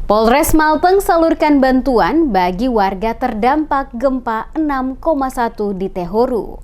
Polres Malteng salurkan bantuan bagi warga terdampak gempa 6,1 di Tehoru.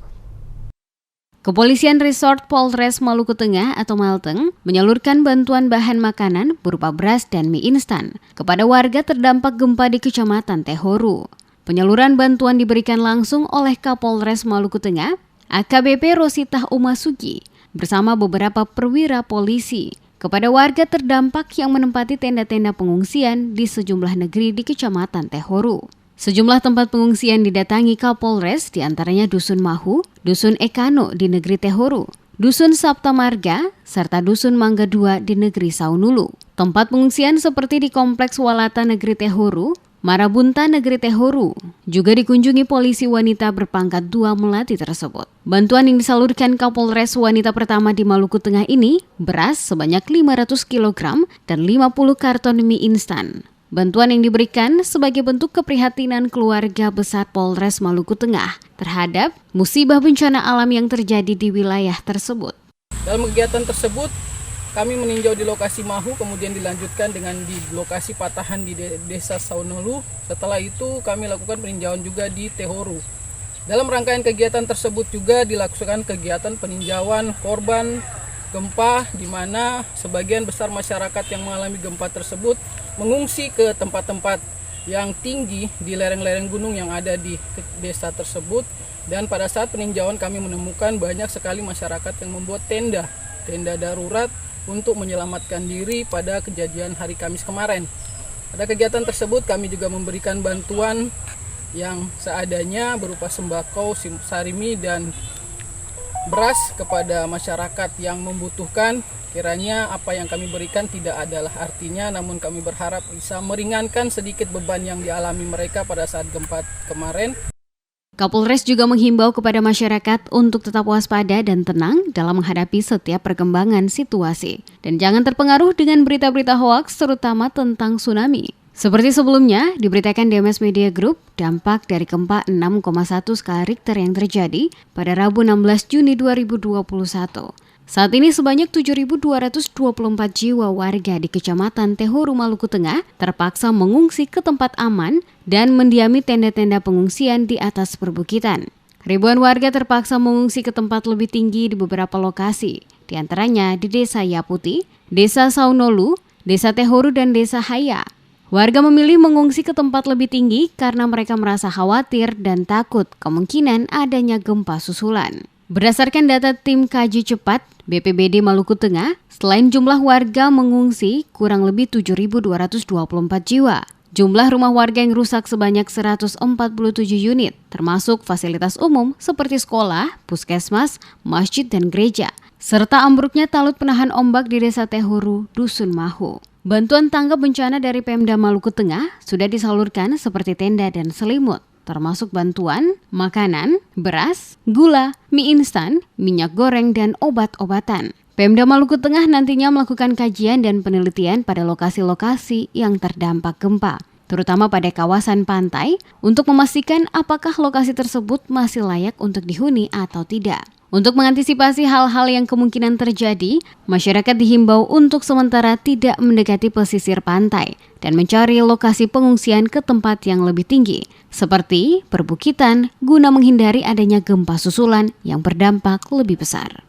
Kepolisian Resort Polres Maluku Tengah atau Malteng menyalurkan bantuan bahan makanan berupa beras dan mie instan kepada warga terdampak gempa di Kecamatan Tehoru. Penyaluran bantuan diberikan langsung oleh Kapolres Maluku Tengah, AKBP Rositah Umasugi, bersama beberapa perwira polisi kepada warga terdampak yang menempati tenda-tenda pengungsian di sejumlah negeri di Kecamatan Tehoru. Sejumlah tempat pengungsian didatangi Kapolres, diantaranya Dusun Mahu, Dusun Ekano di negeri Tehoru, Dusun Sapta Marga, serta Dusun Mangga II di negeri Saunulu. Tempat pengungsian seperti di Kompleks Walata negeri Tehoru, Marabunta negeri Tehoru, juga dikunjungi polisi wanita berpangkat 2 melati tersebut. Bantuan yang disalurkan Kapolres wanita pertama di Maluku Tengah ini, beras sebanyak 500 kg dan 50 karton mie instan. Bantuan yang diberikan sebagai bentuk keprihatinan keluarga besar Polres Maluku Tengah terhadap musibah bencana alam yang terjadi di wilayah tersebut. Dalam kegiatan tersebut, kami meninjau di lokasi Mahu, kemudian dilanjutkan dengan di lokasi Patahan di Desa Saunulu. Setelah itu kami lakukan peninjauan juga di Tehoru. Dalam rangkaian kegiatan tersebut juga dilakukan kegiatan peninjauan korban gempa, di mana sebagian besar masyarakat yang mengalami gempa tersebut mengungsi ke tempat-tempat yang tinggi di lereng-lereng gunung yang ada di desa tersebut. Dan pada saat peninjauan kami menemukan banyak sekali masyarakat yang membuat tenda darurat untuk menyelamatkan diri pada kejadian hari Kamis kemarin. Pada kegiatan tersebut kami juga memberikan bantuan yang seadanya berupa sembako, sarimi, dan beras kepada masyarakat yang membutuhkan. Kiranya apa yang kami berikan tidak adalah artinya, namun kami berharap bisa meringankan sedikit beban yang dialami mereka pada saat gempa kemarin. Kapolres juga menghimbau kepada masyarakat untuk tetap waspada dan tenang dalam menghadapi setiap perkembangan situasi. Dan jangan terpengaruh dengan berita-berita hoaks, terutama tentang tsunami. Seperti sebelumnya, diberitakan DMS Media Group, dampak dari gempa 6,1 skala Richter yang terjadi pada Rabu 16 Juni 2021. Saat ini sebanyak 7.224 jiwa warga di Kecamatan Tehoru, Maluku Tengah terpaksa mengungsi ke tempat aman dan mendiami tenda-tenda pengungsian di atas perbukitan. Ribuan warga terpaksa mengungsi ke tempat lebih tinggi di beberapa lokasi, di antaranya di Desa Yaputi, Desa Saunolu, Desa Tehoru, dan Desa Haya. Warga memilih mengungsi ke tempat lebih tinggi karena mereka merasa khawatir dan takut kemungkinan adanya gempa susulan. Berdasarkan data tim kaji cepat BPBD Maluku Tengah, selain jumlah warga mengungsi kurang lebih 7.224 jiwa, jumlah rumah warga yang rusak sebanyak 147 unit, termasuk fasilitas umum seperti sekolah, puskesmas, masjid, dan gereja, serta ambruknya talut penahan ombak di Desa Tehoru, Dusun Mahu. Bantuan tanggap bencana dari Pemda Maluku Tengah sudah disalurkan seperti tenda dan selimut, termasuk bantuan makanan, beras, gula, mie instan, minyak goreng, dan obat-obatan. Pemda Maluku Tengah nantinya melakukan kajian dan penelitian pada lokasi-lokasi yang terdampak gempa, terutama pada kawasan pantai, untuk memastikan apakah lokasi tersebut masih layak untuk dihuni atau tidak. Untuk mengantisipasi hal-hal yang kemungkinan terjadi, masyarakat dihimbau untuk sementara tidak mendekati pesisir pantai dan mencari lokasi pengungsian ke tempat yang lebih tinggi, seperti perbukitan, guna menghindari adanya gempa susulan yang berdampak lebih besar.